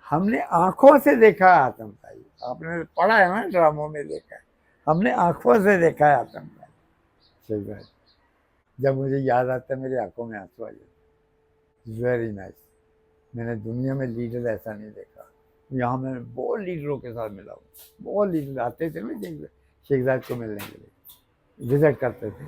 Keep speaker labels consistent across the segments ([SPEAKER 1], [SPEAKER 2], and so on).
[SPEAKER 1] हमने आंखों से देखा है आतंकवादी। आपने पढ़ा है ना, ड्रामों में देखा है। हमने आंखों से देखा है आतंकवादी। सही बात। जब मुझे याद आता है मेरी आंखों में आंसू आ जाते। Very nice. मैंने दुनिया में लीडर ऐसा नहीं देखा। यहाँ मैं बहुत लीडरों के साथ मिला हूँ। बहुत लीडर आते थे ना शेखजाद को मिलने के लिए, विजिट करते थे।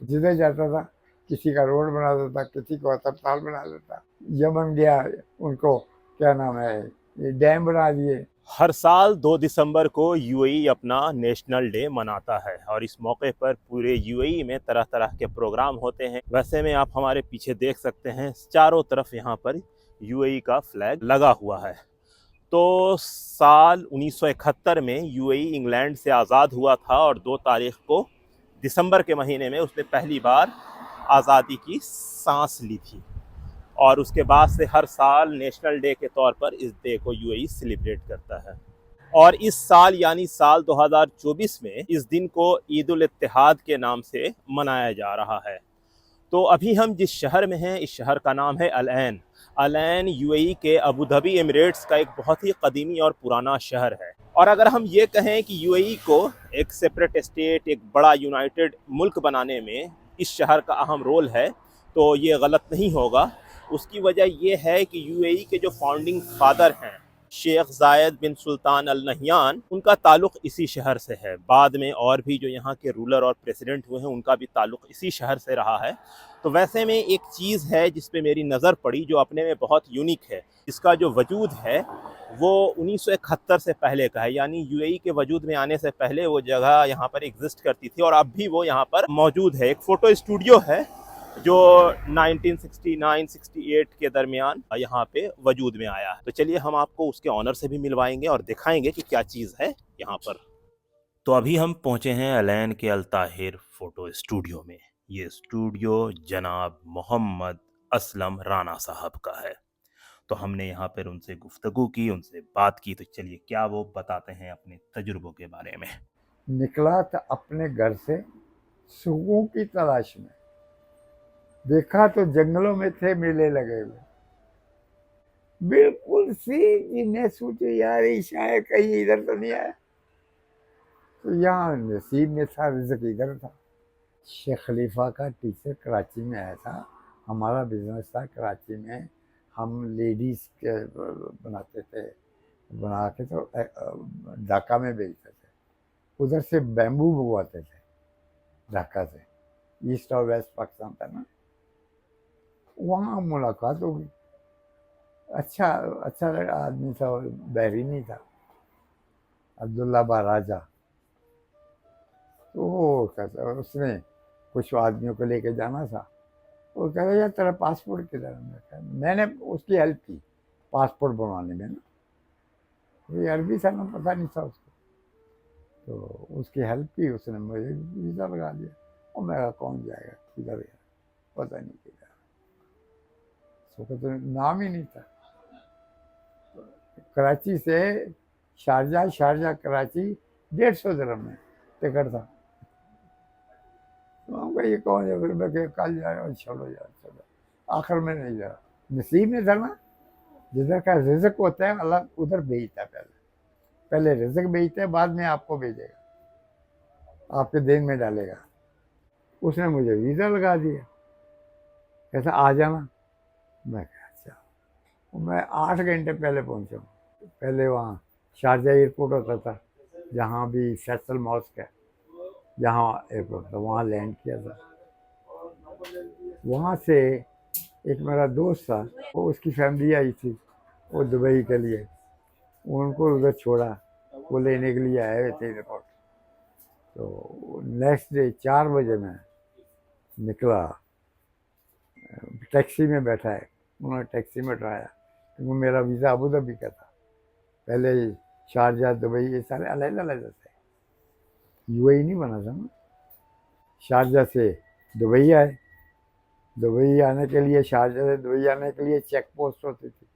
[SPEAKER 1] जिधर जाता था किसी का रोड बना देता, किसी को अस्पताल बना देता। यमन गया, उनको क्या नाम है, ये डैम बना दिए।
[SPEAKER 2] हर साल 2 दिसंबर को यूएई अपना नेशनल डे मनाता है और इस मौके पर पूरे यूएई में तरह तरह के प्रोग्राम होते हैं। वैसे में आप हमारे पीछे देख सकते हैं, चारों तरफ यहाँ पर यूएई का फ्लैग लगा हुआ है। तो साल 1971 में यूएई इंग्लैंड से आज़ाद हुआ था और 2 तारीख को दिसंबर के महीने में उसने पहली बार आज़ादी की सांस ली थी और उसके बाद से हर साल नेशनल डे के तौर पर इस डे को यूएई सेलिब्रेट करता है। और इस साल यानी साल 2024 में इस दिन को ईद उल इत्तेहाद के नाम से मनाया जा रहा है। तो अभी हम जिस शहर में हैं, इस शहर का नाम है अल ऐन। अल ऐन यूएई के अबू धाबी एमिरेट्स का एक बहुत ही कदीमी और पुराना शहर है। और अगर हम ये कहें कि यूएई को एक सेपरेट स्टेट, एक बड़ा यूनाइटेड मुल्क बनाने में इस शहर का अहम रोल है, तो ये गलत नहीं होगा। उसकी वजह ये है कि यूएई के जो फाउंडिंग फादर हैं, शेख जायद बिन सुल्तान अल नहयान, उनका ताल्लुक़ इसी शहर से है। बाद में और भी जो यहाँ के रूलर और प्रेसिडेंट हुए हैं, उनका भी ताल्लुक़ इसी शहर से रहा है। तो वैसे में एक चीज़ है जिस पे मेरी नज़र पड़ी, जो अपने में बहुत यूनिक है। इसका जो वजूद है वो 1971 से पहले का है, यानी यूएई के वजूद में आने से पहले वो जगह यहाँ पर एग्जिस्ट करती थी और अब भी वो यहाँ पर मौजूद है। एक फ़ोटो स्टूडियो है जो 1969-68 के दरमियान यहाँ पे वजूद में आया है। तो चलिए हम आपको उसके ऑनर से भी मिलवाएंगे और दिखाएंगे कि क्या चीज़ है यहाँ पर। तो अभी हम पहुंचे हैं अल ऐन के अल ताहिर फोटो स्टूडियो में। ये स्टूडियो जनाब मोहम्मद असलम राना साहब का है। तो हमने यहाँ पर उनसे गुफ्तगू की, उनसे बात की। तो चलिए क्या वो बताते हैं अपने तजुर्बों के बारे में।
[SPEAKER 1] निकला था अपने घर से सुकून की तलाश में। देखा तो जंगलों में थे मेले लगे हुए, बिल्कुल सी। मैं सोचे यार ये शायद कहीं इधर तो नहीं आया। तो यहाँ नसीब में था, रिज़्क इधर था। शेख खलीफा का टीचर कराची में आया था। हमारा बिजनेस था कराची में। हम लेडीज़ के बनाते थे, बना के तो ढाका में बेचते थे। उधर से बैम्बू मंगवाते थे ढाका से, ईस्ट और वेस्ट पाकिस्तान था ना। वहाँ मुलाकात हो गई। अच्छा अच्छा लगा। आदमी था, बहरीनी था, अब्दुल्ला बाराजा। तो वो कहता, उसने कुछ आदमियों को लेके जाना था। वो कह रहा यार तेरा पासपोर्ट किधर है? मैं कहा, मैंने उसकी हेल्प की पासपोर्ट बनवाने में ना। ये अरबी था ना, पता नहीं था उसको। तो उसकी हेल्प की, उसने मुझे वीज़ा लगा दिया। और मैं कहा कौन जाएगा, किधर गया, पता नहीं किधर। उसको तो नाम ही नहीं था। कराची से शारजा, शारजा कराची 150 दिरहम में टिकट था। तो हम कहा ये कौन है? फिर मैं कहा कल जाए। चलो यार चलो। आखिर में नहीं जा, नसीब में था ना। जिधर का रिज़्क होता है अल्लाह उधर भेजता है। पहले पहले रिज़्क भेजता है, बाद में आपको भेजेगा, आपके दिन में डालेगा। उसने मुझे वीज़ा लगा दिया, कहता आ जाना। मैं कहा अच्छा। मैं 8 घंटे पहले पहुंचा हूँ। पहले वहाँ शारजा एयरपोर्ट होता था, जहाँ भी फैसल मॉस्क है, जहाँ एयरपोर्ट था, वहाँ लैंड किया था। वहाँ से एक मेरा दोस्त था, वो उसकी फैमिली आई थी, वो दुबई के लिए। उनको उधर छोड़ा, वो लेने के लिए आए हुए थे एयरपोर्ट। तो नेक्स्ट डे 4 बजे मैं निकला। टैक्सी में बैठा है, उन्होंने टैक्सी में उठाया, क्योंकि मेरा वीज़ा अबू धाबी का था। पहले शारजा, दुबई, ये सारे अलग अलग थे, यूएई नहीं बना था ना। शारजा से दुबई आए। दुबई आने के लिए, शारजा से दुबई आने के लिए चेक पोस्ट होती थी,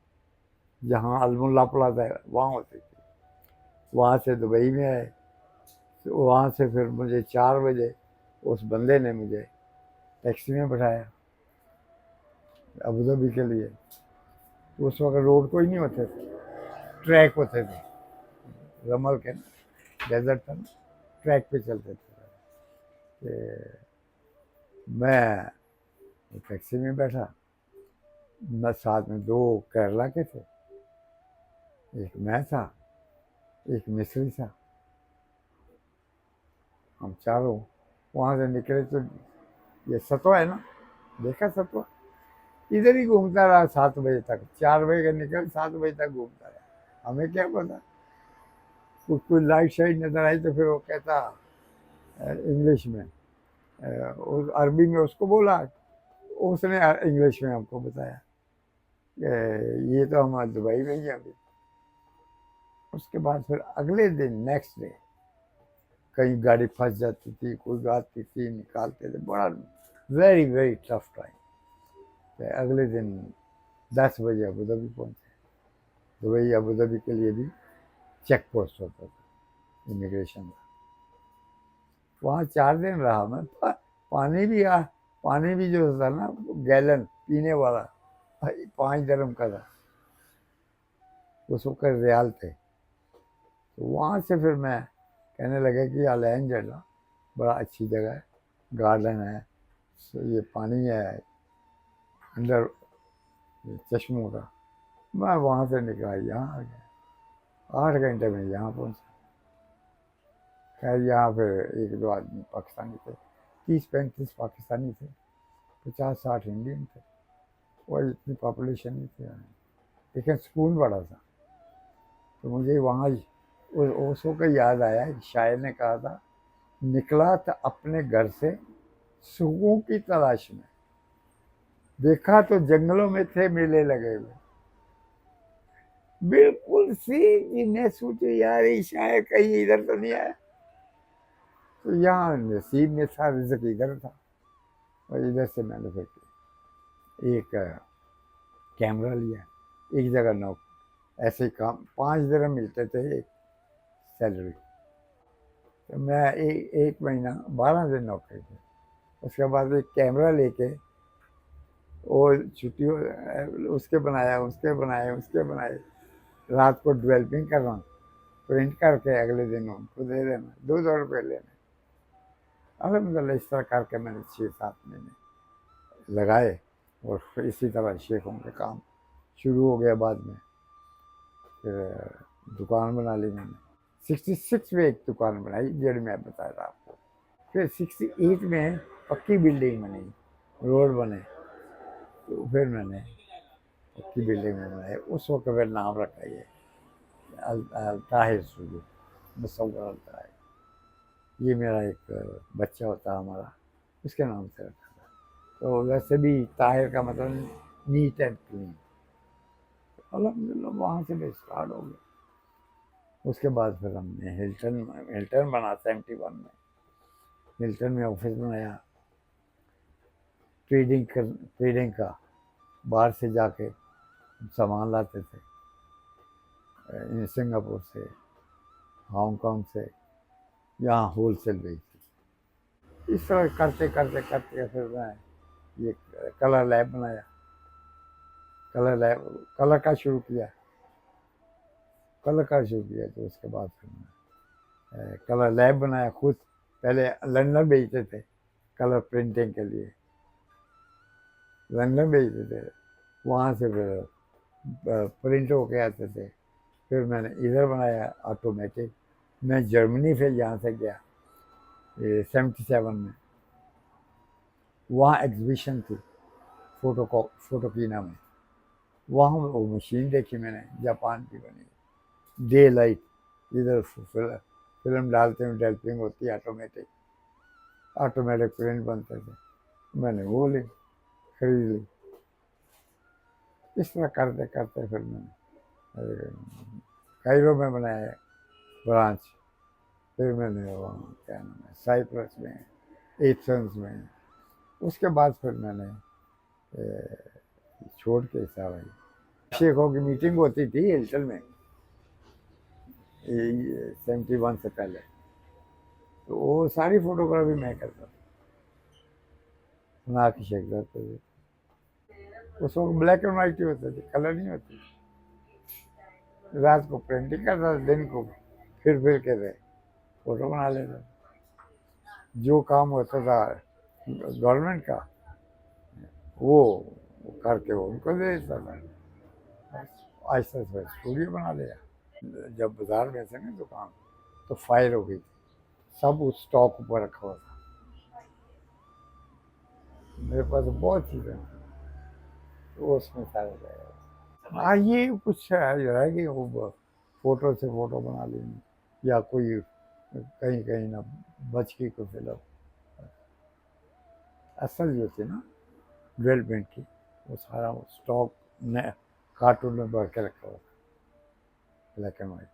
[SPEAKER 1] जहाँ अलमुल्ला प्लाजा है वहाँ होती थी। वहाँ से दुबई में आए। तो वहाँ से फिर मुझे 4 बजे उस बंदे ने मुझे टैक्सी में बैठाया अबू धाबी के लिए। तो उस वक्त रोड कोई नहीं होते थे, ट्रैक होते थे, रमल के डेजर्ट था ना, ट्रैक पे चलते थे। कि मैं टैक्सी में बैठा, मैं साथ में दो केरला के थे, एक मैं था, एक मिस्री था, हम चारों वहाँ से निकले। तो ये सतवा है ना, देखा सतवा, इधर ही घूमता रहा 7 बजे तक, 4 बजे का निकल 7 बजे तक घूमता रहा। हमें क्या पता, कुछ कुछ लाइट शाइट नजर आई तो फिर वो कहता इंग्लिश में, अरबी में उसको बोला, उसने इंग्लिश में हमको बताया कि ये तो हम दुबई में ही हैं अभी। उसके बाद फिर अगले दिन नेक्स्ट डे कहीं गाड़ी फंस जाती थी, कोई आती थी, निकालते थे, बड़ा वेरी वेरी टफ टाइम। तो अगले दिन 10 बजे अबू धाबी पहुँचे। दुबई अबू धाबी के लिए भी चेक पोस्ट होता था, इमिग्रेशन का। वहाँ 4 दिन रहा मैं। पानी भी जो था ना, गैलन पीने वाला 5 dirham का था, उस वक्त रियाल थे। तो वहाँ से फिर मैं कहने लगा कि अलैन जला बड़ा अच्छी जगह है, गार्डन है, ये पानी है अंदर चश्मों का। मैं वहाँ से निकला, यहाँ आ गया, 8 घंटे में यहाँ पहुँचा। खैर यहाँ फिर 1-2 आदमी पाकिस्तानी थे, 30-35 पाकिस्तानी थे, 50-60 इंडियन थे, और इतनी पॉपुलेशन नहीं थी यहाँ। लेकिन सुकून बड़ा था। तो मुझे वहाँ उस वक्त याद आया, एक शायर ने कहा था, निकला था अपने घर से सुकून की तलाश में, देखा तो जंगलों में थे मेले लगे हुए। बिल्कुल सी मैं सोचे यार ये शायर कहीं इधर तो नहीं आया। तो यहाँ नसीब में था, रिज़्क़ इधर था, और इधर से मैंने फिर एक कैमरा लिया, एक जगह नौक, ऐसे ही काम 5 dirham मिलते थे एक सैलरी। तो मैं एक महीना 12 दिन नौकरी थी। उसके बाद एक कैमरा लेके वो छुट्टियों उसके बनाए, रात को डेवलपिंग कर रहा हूँ, प्रिंट करके अगले दिन उनको दे देना, 200 रुपये लेने। अलहमदिल्ला इस तरह करके मैंने 6-7 महीने लगाए, और फिर इसी तरह शेखों का काम शुरू हो गया। बाद में फिर दुकान बना ली मैंने, 66 में एक दुकान बनाई, जेड में बताया था आपको। फिर 68 में पक्की बिल्डिंग बनी, रोड बने, तो फिर मैंने पक्की बिल्डिंग में बनाए। उस वक्त फिर नाम रखा ये ताहिर स्टूडियो, मुसव्वर अल ताहिर। ये मेरा एक बच्चा होता हमारा, उसके नाम से रखा था। तो वैसे भी ताहिर का मतलब नीट एंड क्लीन। अल्हम्दुलिल्लाह वहाँ से भी स्टार्ट हो गया। उसके बाद फिर हमने हिल्टन बना 71 में, हिल्टन में ऑफिस बनाया, ट्रेडिंग का, बाहर से जाके सामान लाते थे, सिंगापुर से, हांगकांग से, यहाँ होलसेल बेचती। इस तरह करते करते करते फिर मैं ये कलर लैब बनाया, कलर का शुरू किया। तो उसके बाद फिर मैं कलर लैब बनाया खुद। पहले लंदन भेजते थे कलर प्रिंटिंग के लिए, लंदन भेजते थे, वहाँ से फिर प्रिंट होके आते थे। फिर मैंने इधर बनाया ऑटोमेटिक। मैं जर्मनी फिर यहाँ से गया 77 में, वहाँ एग्जीबिशन थी फोटोकीना में। वहाँ वो मशीन देखी मैंने, जापान की बनी, डे लाइट, इधर फिल्म डालते हैं, डेवलपिंग होती है, ऑटोमेटिक प्रिंट बनते थे। मैंने वो ली, खरीद ली। इस तरह करते करते फिर मैंने कायरो में बनाया ब्रांच। फिर मैंने वहाँ क्या नाम है, साइप्रस में, एथेंस में। उसके बाद फिर मैंने छोड़ के सारा शेखों की मीटिंग होती थी हिल्टन में 71 से पहले, तो वो सारी फोटोग्राफी मैं करता था, ना कि शेख करते थे। उस वक्त ब्लैक एंड वाइट ही होते थे, कलर नहीं होती। रात को पेंटिंग करता था, दिन को फिर के थे फोटो बना लेता था। जो काम होता था गवर्नमेंट का वो करके वो उनको दे देता था। बस आहिस्ता से स्टूडियो बना लिया। जब बाजार में थे ना दुकान, तो फायर हो गई थी, सब उस स्टॉक ऊपर रखा हुआ था। मेरे पास बहुत चीज़ें हैं, तो उसमें सारे रहेगा। हाँ, ये कुछ रह गई वो, फोटो से फोटो बना लेनी, या कोई कहीं कहीं ना बच गई कोई फिल्म। असल जो थी ना डेवलपमेंट की, वो सारा वो स्टॉक ने कार्टून में भर के रखा हुआ था, ब्लैक एंड वाइट।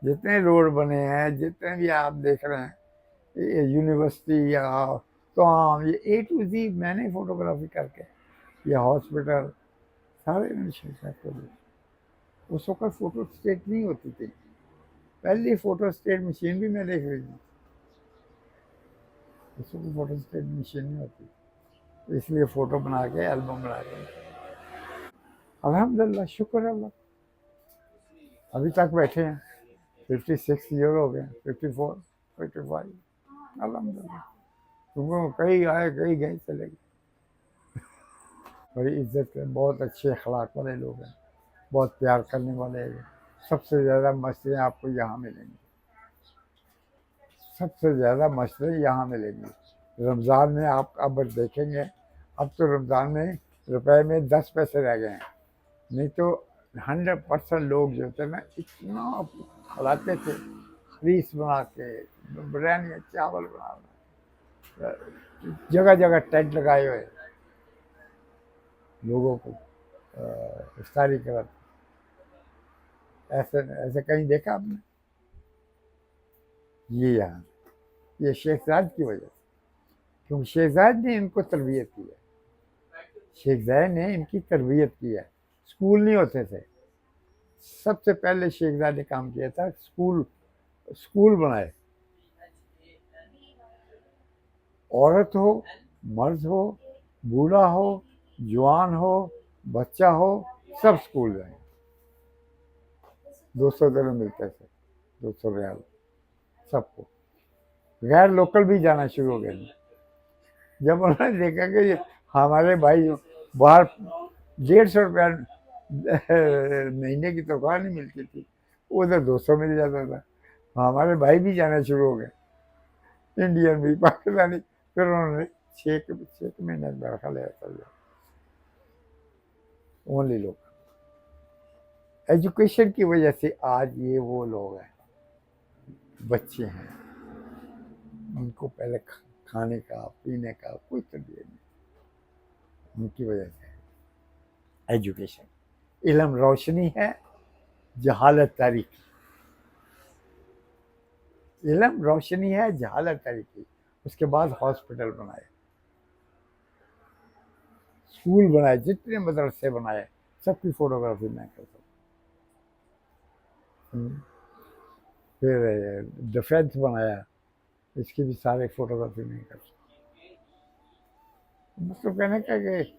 [SPEAKER 1] जितने रोड बने हैं, जितने भी आप देख रहे हैं, ये यूनिवर्सिटी या तो हाँ, ये A to Z मैंने फोटोग्राफी करके, ये हॉस्पिटल सारे मैंने शेयर कर दिए। उस वक्त फोटो स्टेट नहीं होती थी, पहली फोटो स्टेट मशीन भी मैं देख रही थी। उस वक्त फोटो स्टेट मशीन नहीं होती, तो इसलिए फ़ोटो बना के एल्बम बना के अल्हम्दुलिल्लाह, शुक्र है अल्लाह, अभी तक बैठे हैं। 56 ईयर हो गए, 54, 55, अल्हम्दुलिल्लाह। तुमको कई आए कई गए चले गए। बड़ी इज्जत के, बहुत अच्छे अखलाक वाले लोग हैं, बहुत प्यार करने वाले हैं। सबसे ज़्यादा मछलियाँ आपको यहाँ मिलेंगी, सबसे ज़्यादा मछली यहाँ मिलेंगी। रमज़ान में आप अब देखेंगे, अब तो रमज़ान में रुपए में 10 पैसे रह गए हैं, नहीं तो 100% लोग जो थे ना इतना खिलाते थे, खरीस बना के, बिरयानी चावल बना, जगह जगह टेंट लगाए हुए लोगों को इफ्तारी कराते। ऐसे ऐसे कहीं देखा आपने? ये यहाँ, ये शेखजाद की वजह से, क्योंकि शेखजाद ने इनको तरबियत की है, शेखजाद ने इनकी तरबियत की है। स्कूल नहीं होते थे, सबसे पहले शेखजाद ने काम किया था, स्कूल स्कूल बनाए। औरत हो, मर्द हो, बूढ़ा हो, जवान हो, बच्चा हो, सब स्कूल जाए। 200 दिन मिलते थे, 200 रियाल सबको। गैर लोकल भी जाना शुरू हो गए। जब उन्होंने देखा कि हमारे भाई बाहर 150 रुपया महीने की तनख्वाह नहीं मिलती थी, उधर 200 मिल जाता था, हमारे भाई भी जाना शुरू हो गए, इंडियन भी, पाकिस्तानी। फिर उन्होंने 6 महीने रखा लिया था ओनली लोग। एजुकेशन की वजह से आज ये वो लोग हैं, बच्चे हैं, उनको पहले खाने का पीने का कोई तरबियत नहीं, उनकी वजह से एजुकेशन। इल्म रोशनी है, जहालत तारीकी। इल्म रोशनी है, जहालत तारीकी। उसके बाद हॉस्पिटल बनाए, स्कूल बनाए, जितने मदरसे बनाए, सबकी फोटोग्राफी मैं करता हूँ। फिर डिफेंस बनाया, इसकी भी सारे फोटोग्राफी नहीं कर सकता। मतलब कहने का कि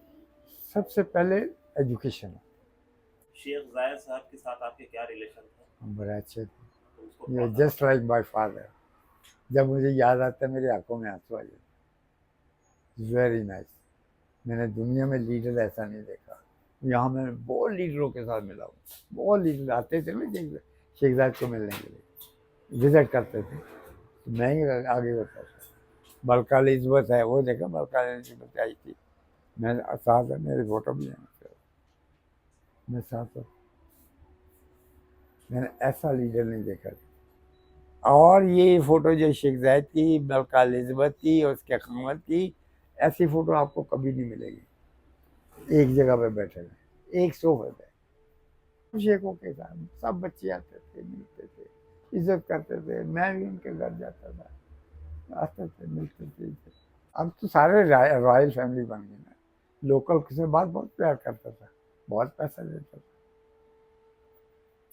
[SPEAKER 1] सबसे पहले एजुकेशन है।
[SPEAKER 2] शेख जायद साहब के साथ आपके क्या रिलेशन थे?
[SPEAKER 1] हम बड़े अच्छे थे,
[SPEAKER 2] तो उसको
[SPEAKER 1] ये
[SPEAKER 2] थोड़ा सा
[SPEAKER 1] जस्ट लाइक माई फादर। जब मुझे याद आता है मेरी आंखों में आंसू आ जाते। Very nice. मैंने दुनिया में लीडर ऐसा नहीं देखा। यहाँ मैं बहुत लीडरों के साथ मिला हूँ, बहुत लीडर आते थे ना शेखजाद को मिलने के लिए, विजिट करते थे, तो मैं ही आगे होता था। मलका एलिज़ाबेथ है, वो देखा, मलका एलिज़ाबेथ आई थी, मैं साथ है, मेरी फोटो भी है, मैं साथ हूँ। मैंने ऐसा लीडर नहीं देखा। और ये फोटो जो शेख जायद की, मलका एलिज़ाबेथ की और उसके क़यामत की, ऐसी फोटो आपको कभी नहीं मिलेगी। एक जगह पे बैठे हुए, एक सोफे पे, शेखों के साथ सब बच्चे आते थे, मिलते थे, इज्जत करते थे। मैं भी उनके घर जाता था, आते थे, मिलते थे, इज्जत। अब तो सारे रॉयल फैमिली बन गई ना, लोकल से बात बहुत प्यार करता था, बहुत पैसा देता था।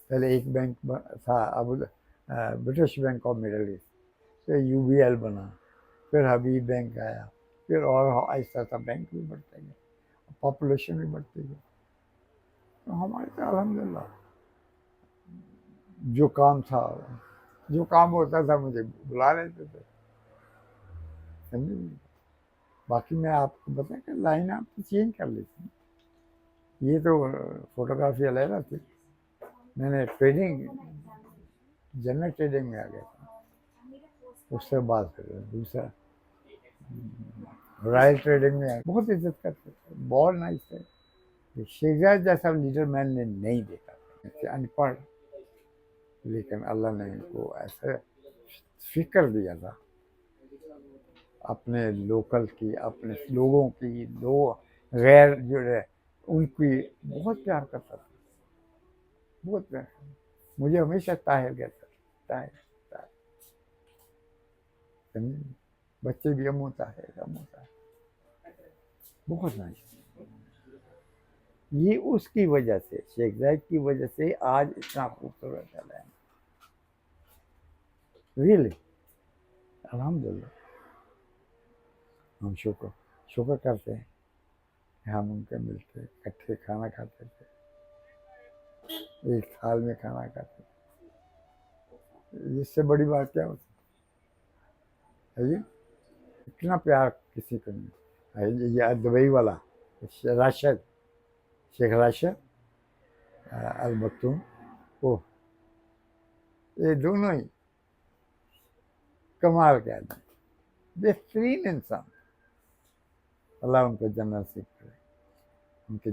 [SPEAKER 1] पहले एक बैंक था, अब British bank of middle east, फिर UBL बना, फिर हबीब बैंक आया, फिर और आहिस्ता आहिस्ता बैंक भी बढ़ते गए, पॉपुलेशन भी बढ़ती गई। तो हमारे तो अल्हम्दुलिल्लाह जो काम था, जो काम होता था मुझे बुला लेते थे, समझे। बाकी मैं आपको बताया कि लाइन आपकी चेंज कर ली थी। ये तो फोटोग्राफी अलग थी, मैंने ट्रेडिंग, जनरल ट्रेडिंग में आ गया था। उसके बाद फिर दूसरा रॉयल ट्रेडिंग में आया। बहुत इज्जत करते थे, बहुत नाइस थे। शेखजाद जैसा लीडर मैंने नहीं देखा। अनपढ़, लेकिन अल्लाह ने इनको ऐसा फिक्र दिया था अपने लोकल की, अपने लोगों की, लोग गैर जो है उनकी बहुत प्यार करता था, बहुत प्यार। मुझे हमेशा ताहिर कहता था, ताहिर ताहिर, समझे? बच्चे भी अमू ताहिर, अमू ताहिर, बहुत नाइस। ये उसकी वजह से, शेख जायद की वजह से आज इतना खूबसूरत चला है। रियली अल्हम्दुलिल्लाह, हम शुक्र करते हैं कि हम उनके मिलते, इकट्ठे खाना खाते थे, एक थाल में खाना खाते थे। इससे बड़ी बात क्या होती है जी? इतना प्यार किसी को नहीं। ये दुबई वाला राशिद, शेख राशिद अल मखतूम, वो ये दोनों ही कमाल के आदमी, बेहतरीन इंसान। अल्लाह उनको जन्नत नसीब करे, उनके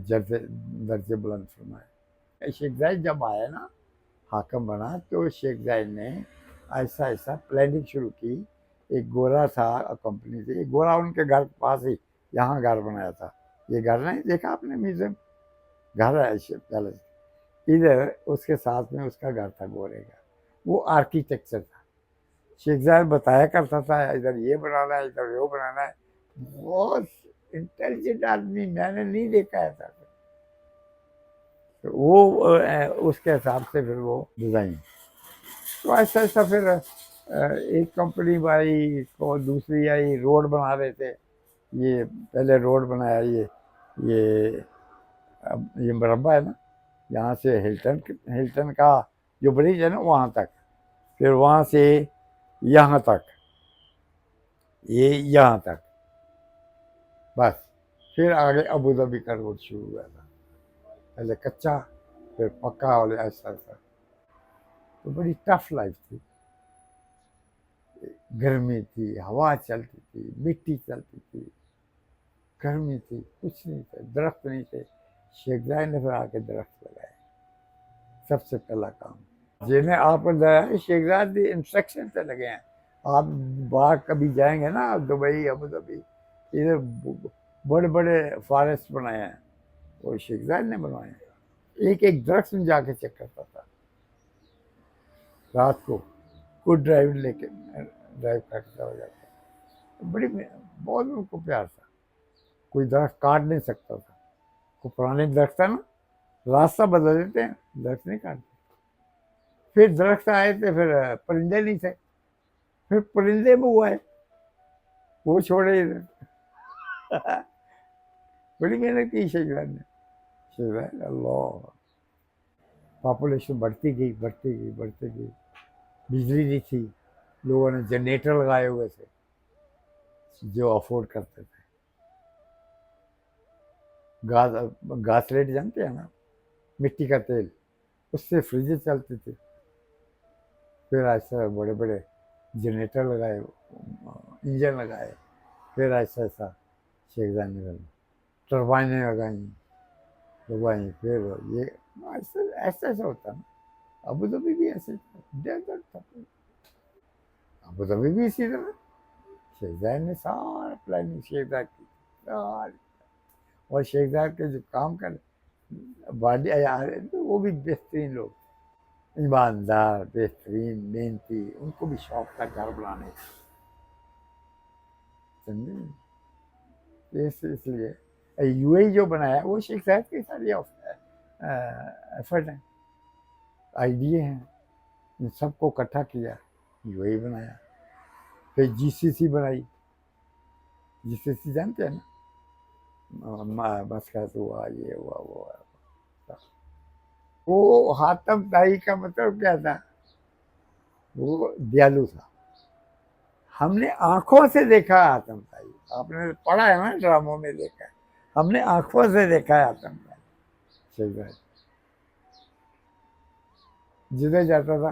[SPEAKER 1] दर्जे बुलंद फरमाए। शेख जायद जब आया ना, हाकम बना, तो शेख जायद ने ऐसा ऐसा प्लानिंग शुरू की। एक गोरा था कंपनी से, एक गोरा उनके घर के पास ही यहाँ घर बनाया था। ये घर नहीं देखा आपने, म्यूजियम घर है पैलेस, इधर उसके साथ में उसका घर था गोरे का। वो आर्किटेक्चर था। शेख जायद बताया करता था इधर ये बनाना है, इधर वो बनाना है। बहुत इंटेलिजेंट आदमी, मैंने नहीं देखा है था। तो वो उसके हिसाब से फिर वो डिज़ाइन, तो ऐसा ऐसा फिर एक कंपनी आई को दूसरी आई, रोड बना रहे थे। ये पहले रोड बनाया, ये अब ये मुरब्बा है ना, यहाँ से हिल्टन का जो ब्रिज है ना वहाँ तक, फिर वहाँ से यहाँ तक, ये यहाँ तक, बस। फिर आगे अबू धाबी का रोड शुरू हुआ था, पहले कच्चा फिर पक्का, और ऐसा ऐसा। तो बड़ी टफ लाइफ थी, गर्मी थी, हवा चलती थी, मिट्टी चलती थी, गर्मी थी, कुछ नहीं थे, दरख्त नहीं थे। शेख जायद ने फिर आके दरख्त लगाए, सबसे पहला काम। जिन्हें आपको लगाया शेख जायद इंस्ट्रक्शन से लगे हैं। आप बाहर कभी जाएंगे ना, दुबई, अबू धाबी, इधर बड़े बड़े फॉरेस्ट बनाए हैं, वो शेख जायद ने बनवाए हैं। एक एक दरख्त में जाके चेक करता था रात को, खुद ड्राइव लेके ड्राइव करता हो जाता। बड़ी बहुत उनको प्यार था, कोई दरख्त काट नहीं सकता था। वो पुराने दरख्त था ना, रास्ता बदल देते हैं, दरख्त नहीं काटते। फिर दरख्त आए थे, फिर परिंदे नहीं थे, फिर परिंदे भी हुआ है, वो छोड़े इधर। बड़ी मेहनत की शेखजाद ने, शेखजाद अल्लाह। पॉपुलेशन बढ़ती गई, बढ़ती गई, बढ़ती गई। बिजली नहीं थी, लोगों ने जनरेटर लगाए हुए थे जो अफोर्ड करते थे। घास लेट जानते हैं ना, मिट्टी का तेल, उससे फ्रिज चलती थी। फिर ऐसा बड़े बड़े जनरेटर लगाए, इंजन लगाए। फिर ऐसा ऐसा शेखजाद ने टर्बाइनें लगाई, फिर ये ऐसा ऐसा ऐसा होता ना। अबू धाबी भी ऐसे था, डेजर्ट था। अबू धाबी भी इसी तरह, शेखजाद ने सारा प्लानिंग शेखजाद की सारी। और शेखजाद के जो काम कर बाडी यार, तो वो भी बेहतरीन लोग, ईमानदार, बेहतरीन, मेहनती। उनको भी शौक था घर बनाने का, समझे। इसलिए यूएई जो बनाया वो शेख जायद के सारे एफर्ट हैं, आइडिए हैं, इन सबको इकट्ठा किया, यूएई बनाया। फिर जीसीसी बनाई, जीसीसी जानते हैं ना, मस्कत हुआ, ये हुआ, वो हुआ। वो हातम ताई का मतलब क्या था? वो दयालु था। हमने आंखों से देखा है हातम ताई, आपने पढ़ा है ना, ड्रामों में देखा है, हमने आंखों से देखा है हातम ताई। शहजाद जिधर जाता था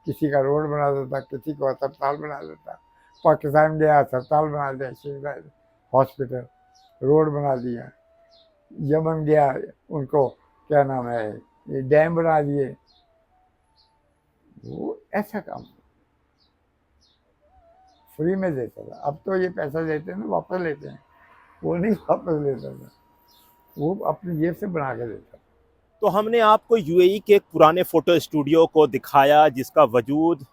[SPEAKER 1] किसी का रोड बना देता, किसी को अस्पताल बना देता। पाकिस्तान गया, अस्पताल बना दिया शहजाद, हॉस्पिटल, रोड बना दिया। यमन गया, उनको क्या नाम है, ये डैम बना दिए। वो ऐसा काम फ्री में देता था। अब तो ये पैसा देते हैं ना, वापस लेते हैं, वो नहीं वापस लेता था, वो अपनी जेब से बना के देता था।
[SPEAKER 2] तो हमने आपको यूएई के एक पुराने फोटो स्टूडियो को दिखाया जिसका वजूद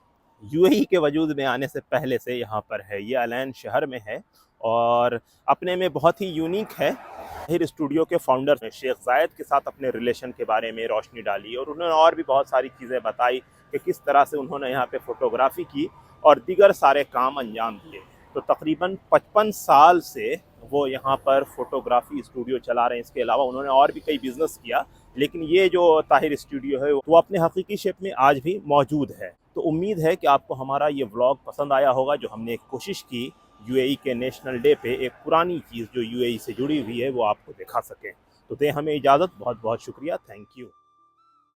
[SPEAKER 2] यूएई के वजूद में आने से पहले से यहाँ पर है। ये अलैन शहर में है और अपने में बहुत ही यूनिक है। ताहिर स्टूडियो के फाउंडर ने शेख जायद के साथ अपने रिलेशन के बारे में रोशनी डाली और उन्होंने और भी बहुत सारी चीज़ें बताई कि किस तरह से उन्होंने यहाँ पे फ़ोटोग्राफ़ी की और दीगर सारे काम अंजाम दिए। तो तकरीबन 55 साल से वो यहाँ पर फोटोग्राफी स्टूडियो चला रहे हैं। इसके अलावा उन्होंने और भी कई बिजनेस किया, लेकिन ये जो ताहिर स्टूडियो है वो अपने हकीकी शेप में आज भी मौजूद है। तो उम्मीद है कि आपको हमारा ये व्लॉग पसंद आया होगा, जो हमने एक कोशिश की यूएई के नेशनल डे पे एक पुरानी चीज़ जो यूएई से जुड़ी हुई है वो आपको दिखा सकें। तो दें हमें इजाज़त, बहुत बहुत शुक्रिया, थैंक यू।